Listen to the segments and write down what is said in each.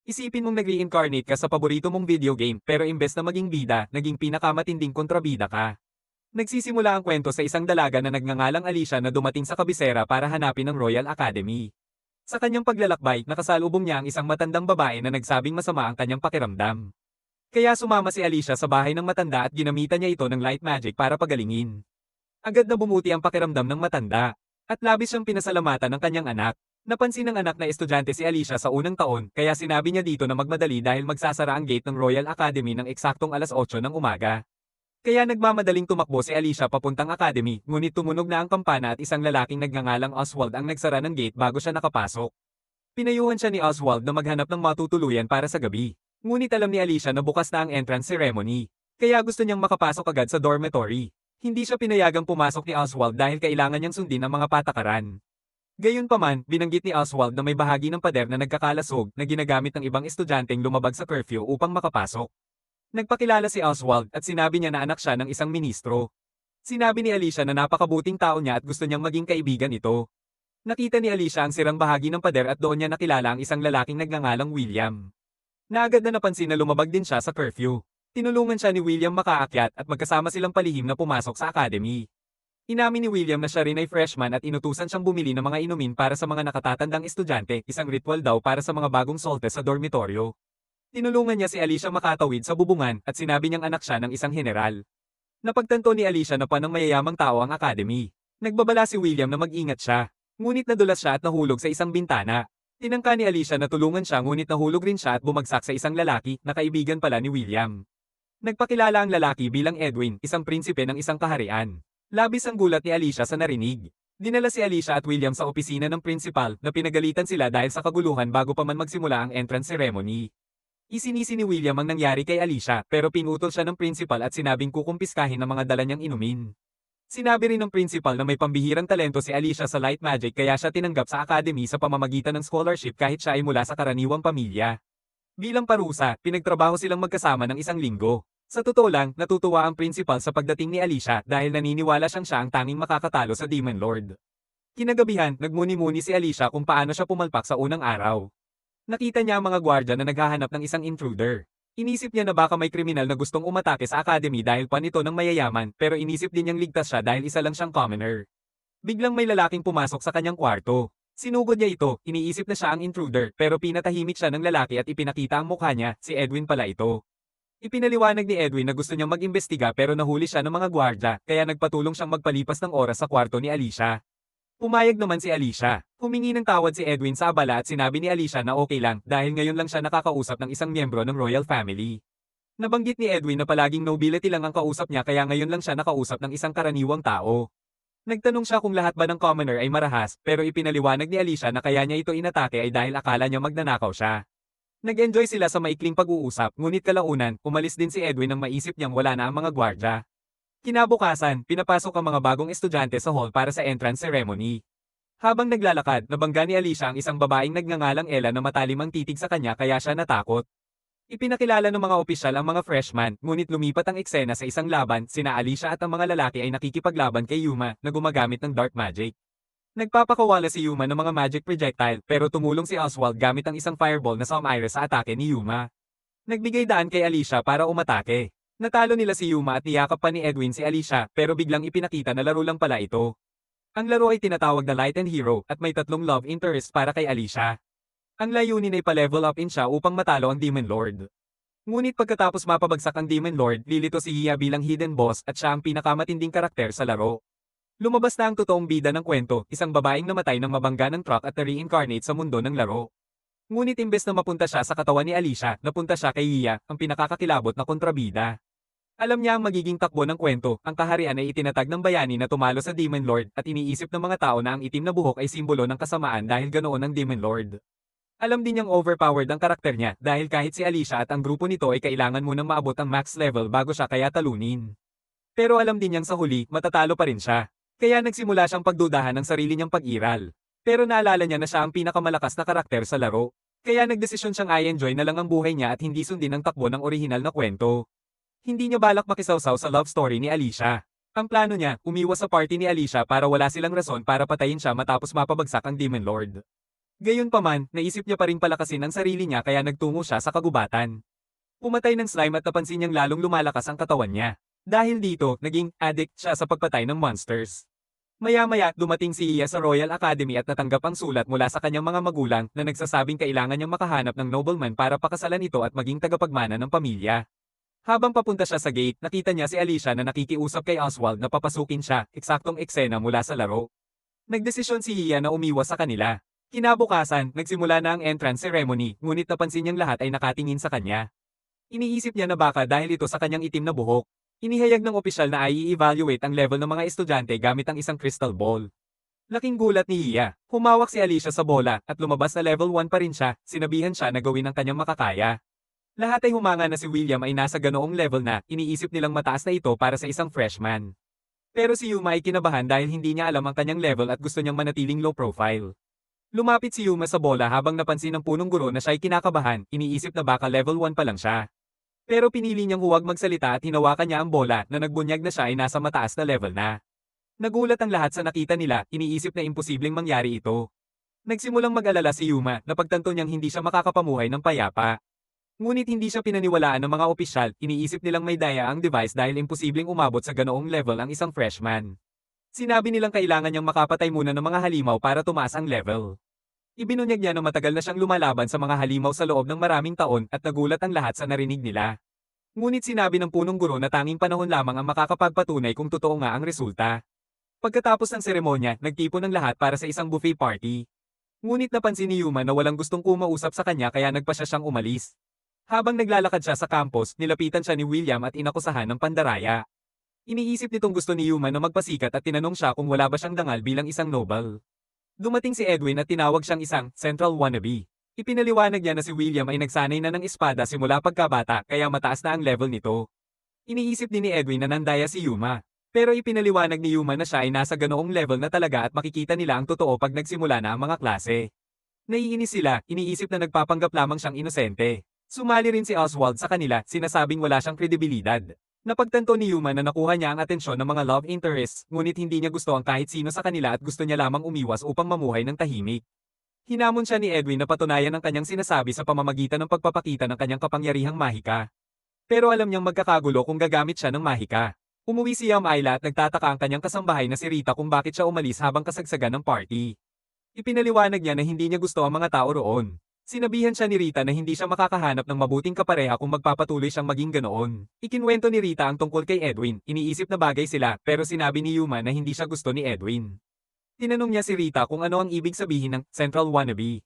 Isipin mong nag-reincarnate ka sa paborito mong video game pero imbes na maging bida, naging pinakamatinding kontrabida ka. Nagsisimula ang kwento sa isang dalaga na nagngangalang Alicia na dumating sa kabisera para hanapin ang Royal Academy. Sa kanyang paglalakbay, nakasalubong niya ang isang matandang babae na nagsabing masama ang kanyang pakiramdam. Kaya sumama si Alicia sa bahay ng matanda at ginamitan niya ito ng light magic para pagalingin. Agad na bumuti ang pakiramdam ng matanda. At labis siyang pinasalamatan ng kanyang anak. Napansin ng anak na estudyante si Alicia sa unang taon, kaya sinabi niya dito na magmadali dahil magsasara ang gate ng Royal Academy ng eksaktong alas 8 ng umaga. Kaya nagmamadaling tumakbo si Alicia papuntang academy, ngunit tumunog na ang kampana at isang lalaking nagngangalang Oswald ang nagsara ng gate bago siya nakapasok. Pinayuhan siya ni Oswald na maghanap ng matutuluyan para sa gabi. Ngunit alam ni Alicia na bukas na ang entrance ceremony. Kaya gusto niyang makapasok agad sa dormitory. Hindi siya pinayagang pumasok ni Oswald dahil kailangan niyang sundin ang mga patakaran. Gayunpaman, binanggit ni Oswald na may bahagi ng pader na nagkakalasog na ginagamit ng ibang estudyanteng lumabag sa curfew upang makapasok. Nagpakilala si Oswald at sinabi niya na anak siya ng isang ministro. Sinabi ni Alicia na napakabuting tao niya at gusto niyang maging kaibigan ito. Nakita ni Alicia ang sirang bahagi ng pader at doon niya nakilala ang isang lalaking nagngangalang William. Naagad na napansin na lumabag din siya sa curfew. Tinulungan siya ni William makaakyat at magkasama silang palihim na pumasok sa academy. Inamin ni William na siya rin ay freshman at inutusan siyang bumili ng mga inumin para sa mga nakatatandang estudyante, isang ritual daw para sa mga bagong solte sa dormitoryo. Tinulungan niya si Alicia makatawid sa bubungan at sinabi niyang anak siya ng isang general. Napagtanto ni Alicia na panang mayayamang tao ang academy. Nagbabala si William na mag-ingat siya. Ngunit nadulas siya at nahulog sa isang bintana. Tinangka ni Alicia na tulungan siya ngunit nahulog rin siya at bumagsak sa isang lalaki na kaibigan pala ni William. Nagpakilala ang lalaki bilang Edwin, isang prinsipe ng isang kaharian. Labis ang gulat ni Alicia sa narinig. Dinala si Alicia at William sa opisina ng principal na pinagalitan sila dahil sa kaguluhan bago pa man magsimula ang entrance ceremony. Isinisi ni William ang nangyari kay Alicia pero pinutol siya ng principal at sinabing kukumpiskahin ang mga dala niyang inumin. Sinabi rin ng principal na may pambihirang talento si Alicia sa light magic kaya siya tinanggap sa academy sa pamamagitan ng scholarship kahit siya ay mula sa karaniwang pamilya. Bilang parusa, pinagtrabaho silang magkasama ng isang linggo. Sa totoo lang, natutuwa ang principal sa pagdating ni Alicia dahil naniniwala siya ang tanging makakatalo sa Demon Lord. Kinagabihan, nagmuni-muni si Alicia kung paano siya pumalpak sa unang araw. Nakita niya ang mga gwardya na naghahanap ng isang intruder. Inisip niya na baka may kriminal na gustong umatake sa academy dahil panito ng mayayaman pero inisip din niyang ligtas siya dahil isa lang siyang commoner. Biglang may lalaking pumasok sa kanyang kwarto. Sinugod niya ito, iniisip na siya ang intruder pero pinatahimik siya ng lalaki at ipinakita ang mukha niya, si Edwin pala ito. Ipinaliwanag ni Edwin na gusto niyang mag-imbestiga pero nahuli siya ng mga gwardya, kaya nagpatulong siyang magpalipas ng oras sa kwarto ni Alicia. Pumayag naman si Alicia. Humingi ng tawad si Edwin sa abala at sinabi ni Alicia na okay lang dahil ngayon lang siya nakakausap ng isang miyembro ng royal family. Nabanggit ni Edwin na palaging nobility lang ang kausap niya kaya ngayon lang siya nakausap ng isang karaniwang tao. Nagtanong siya kung lahat ba ng commoner ay marahas pero ipinaliwanag ni Alicia na kaya niya ito inatake ay dahil akala niya magnanakaw siya. Nag-enjoy sila sa maikling pag-uusap, ngunit kalaunan, umalis din si Edwin nang maisip niyang wala na ang mga gwardya. Kinabukasan, pinapasok ang mga bagong estudyante sa hall para sa entrance ceremony. Habang naglalakad, nabangga ni Alicia ang isang babaeng nagngangalang Ella na matalim ang titig sa kanya kaya siya natakot. Ipinakilala ng mga opisyal ang mga freshman, ngunit lumipat ang eksena sa isang laban, sina Alicia at ang mga lalaki ay nakikipaglaban kay Yuma na gumagamit ng dark magic. Nagpapakawala si Yuma ng mga magic projectile pero tumulong si Oswald gamit ang isang fireball na Somaira sa atake ni Yuma. Nagbigay daan kay Alicia para umatake. Natalo nila si Yuma at niyakap pa ni Edwin si Alicia pero biglang ipinakita na laro lang pala ito. Ang laro ay tinatawag na Light and Hero at may tatlong love interest para kay Alicia. Ang layunin ay pa-level up in siya upang matalo ang Demon Lord. Ngunit pagkatapos mapabagsak ang Demon Lord, lilito si Hiya bilang hidden boss at siya ang pinakamatinding karakter sa laro. Lumabas na ang totoong bida ng kwento, isang babaeng namatay ng mabangga ng truck at na-reincarnate sa mundo ng laro. Ngunit imbes na mapunta siya sa katawan ni Alicia, napunta siya kay Hiya, ang pinakakakilabot na kontrabida. Alam niya ang magiging takbo ng kwento, ang kaharian ay itinatag ng bayani na tumalo sa Demon Lord at iniisip ng mga tao na ang itim na buhok ay simbolo ng kasamaan dahil ganoon ang Demon Lord. Alam din niyang overpowered ang karakter niya dahil kahit si Alicia at ang grupo nito ay kailangan munang maabot ang max level bago siya kaya talunin. Pero alam din niyang sa huli, matatalo pa rin siya. Kaya nagsimula siyang pagdudahan ng sarili niyang pag-iral. Pero naalala niya na siya ang pinakamalakas na karakter sa laro. Kaya nagdesisyon siyang i-enjoy na lang ang buhay niya at hindi sundin ang takbo ng orihinal na kwento. Hindi niya balak makisawsaw sa love story ni Alicia. Ang plano niya, umiwas sa party ni Alicia para wala silang rason para patayin siya matapos mapabagsak ang Demon Lord. Gayunpaman, naisip niya pa ring palakasin ang sarili niya kaya nagtungo siya sa kagubatan. Pumatay ng slime at napansin niyang lalong lumalakas ang katawan niya. Dahil dito, naging addict siya sa pagpatay ng monsters. Maya-maya, dumating si Iya sa Royal Academy at natanggap ang sulat mula sa kanyang mga magulang na nagsasabing kailangan niyang makahanap ng nobleman para pakasalan ito at maging tagapagmana ng pamilya. Habang papunta siya sa gate, nakita niya si Alicia na nakikiusap kay Oswald na papasukin siya, eksaktong eksena mula sa laro. Nagdesisyon si Iya na umiwas sa kanila. Kinabukasan, nagsimula na ang entrance ceremony, ngunit napansin niyang lahat ay nakatingin sa kanya. Iniisip niya na baka dahil ito sa kanyang itim na buhok. Inihayag ng opisyal na i-evaluate ang level ng mga estudyante gamit ang isang crystal ball. Laking gulat ni Iya. Humawak si Alicia sa bola at lumabas na level 1 pa rin siya, sinabihan siya na gawin ang kanyang makakaya. Lahat ay humanga na si William ay nasa ganoong level na, iniisip nilang mataas na ito para sa isang freshman. Pero si Yuma ay kinabahan dahil hindi niya alam ang kanyang level at gusto niyang manatiling low profile. Lumapit si Yuma sa bola habang napansin ng punong guro na siya ay kinakabahan, iniisip na baka level 1 pa lang siya. Pero pinili niyang huwag magsalita at hinawakan niya ang bola na nagbunyag na siya ay nasa mataas na level na. Nagulat ang lahat sa nakita nila, iniisip na imposibleng mangyari ito. Nagsimulang mag-alala si Yuma na pagtanto niyang hindi siya makakapamuhay ng payapa. Ngunit hindi siya pinaniwalaan ng mga opisyal, iniisip nilang may daya ang device dahil imposibleng umabot sa ganoong level ang isang freshman. Sinabi nilang kailangan niyang makapatay muna ng mga halimaw para tumaas ang level. Ibinunyag niya na matagal na siyang lumalaban sa mga halimaw sa loob ng maraming taon at nagulat ang lahat sa narinig nila. Ngunit sinabi ng punong guro na tanging panahon lamang ang makakapagpatunay kung totoo nga ang resulta. Pagkatapos ng seremonya, nagtipon ng lahat para sa isang buffet party. Ngunit napansin ni Yuma na walang gustong kumausap sa kanya kaya nagpasya siyang umalis. Habang naglalakad siya sa campus, nilapitan siya ni William at inakusahan ng pandaraya. Iniisip nitong gusto ni Yuma na magpasikat at tinanong siya kung wala ba siyang dangal bilang isang noble. Dumating si Edwin at tinawag siyang isang central wannabe. Ipinaliwanag niya na si William ay nagsanay na ng espada simula pagkabata kaya mataas na ang level nito. Iniisip din ni Edwin na nandaya si Yuma. Pero ipinaliwanag ni Yuma na siya ay nasa ganoong level na talaga at makikita nila ang totoo pag nagsimula na ang mga klase. Naiinis sila, iniisip na nagpapanggap lamang siyang inosente. Sumali rin si Oswald sa kanila, sinasabing wala siyang kredibilidad. Napagtanto ni Yuma na nakuha niya ang atensyon ng mga love interests, ngunit hindi niya gusto ang kahit sino sa kanila at gusto niya lamang umiwas upang mamuhay ng tahimik. Hinamon siya ni Edwin na patunayan ang kanyang sinasabi sa pamamagitan ng pagpapakita ng kanyang kapangyarihang mahika. Pero alam niyang magkakagulo kung gagamit siya ng mahika. Umuwi si Yamaila at nagtataka ang kanyang kasambahay na si Rita kung bakit siya umalis habang kasagsagan ng party. Ipinaliwanag niya na hindi niya gusto ang mga tao roon. Sinabihan siya ni Rita na hindi siya makakahanap ng mabuting kapareha kung magpapatuloy siyang maging ganoon. Ikinwento ni Rita ang tungkol kay Edwin, iniisip na bagay sila pero sinabi ni Yuma na hindi siya gusto ni Edwin. Tinanong niya si Rita kung ano ang ibig sabihin ng central wannabe.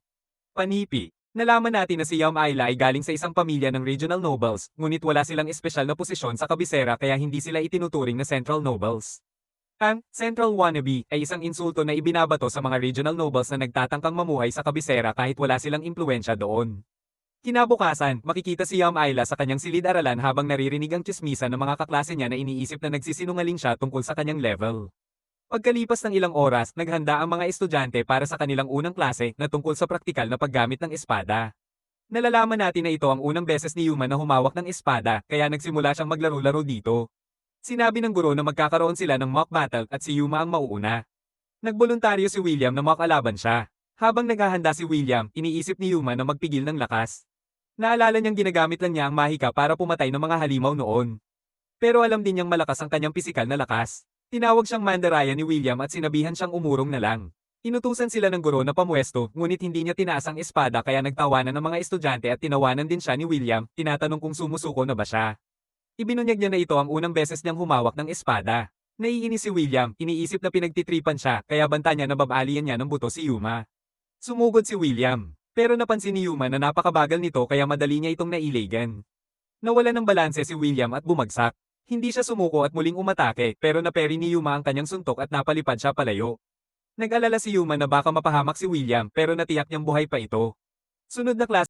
Panipi. Nalaman natin na si Yamaila ay galing sa isang pamilya ng regional nobles, ngunit wala silang espesyal na posisyon sa kabisera kaya hindi sila itinuturing na central nobles. Ang central wannabe ay isang insulto na ibinabato sa mga regional nobles na nagtatangkang mamuhay sa kabisera kahit wala silang impluwensya doon. Kinabukasan, makikita si Yamaila sa kanyang silid-aralan habang naririnig ang tsismisan ng mga kaklase niya na iniisip na nagsisinungaling siya tungkol sa kanyang level. Pagkalipas ng ilang oras, naghanda ang mga estudyante para sa kanilang unang klase na tungkol sa praktikal na paggamit ng espada. Nalalaman natin na ito ang unang beses ni Yuma na humawak ng espada, kaya nagsimula siyang maglaro-laro dito. Sinabi ng guro na magkakaroon sila ng mock battle at si Yuma ang mauuna. Nagboluntaryo si William na makalaban siya. Habang naghahanda si William, iniisip ni Yuma na magpigil ng lakas. Naalala niyang ginagamit lang niya ang mahika para pumatay ng mga halimaw noon. Pero alam din niyang malakas ang kanyang pisikal na lakas. Tinawag siyang mandaraya ni William at sinabihan siyang umurong na lang. Inutusan sila ng guro na pamuesto, ngunit hindi niya tinaas ang espada kaya nagtawanan ng mga estudyante at tinawanan din siya ni William, tinatanong kung sumusuko na ba siya. Ibinunyag niya na ito ang unang beses niyang humawak ng espada. Naiinis si William, iniisip na pinagtitripan siya, kaya banta niya na babaalian niya ng buto si Yuma. Sumugod si William, pero napansin ni Yuma na napakabagal nito kaya madali niya itong nailagan. Nawala ng balanse si William at bumagsak. Hindi siya sumuko at muling umatake, pero naperi ni Yuma ang kanyang suntok at napalipad siya palayo. Nag-alala si Yuma na baka mapahamak si William pero natiyak niyang buhay pa ito. Sunod na klase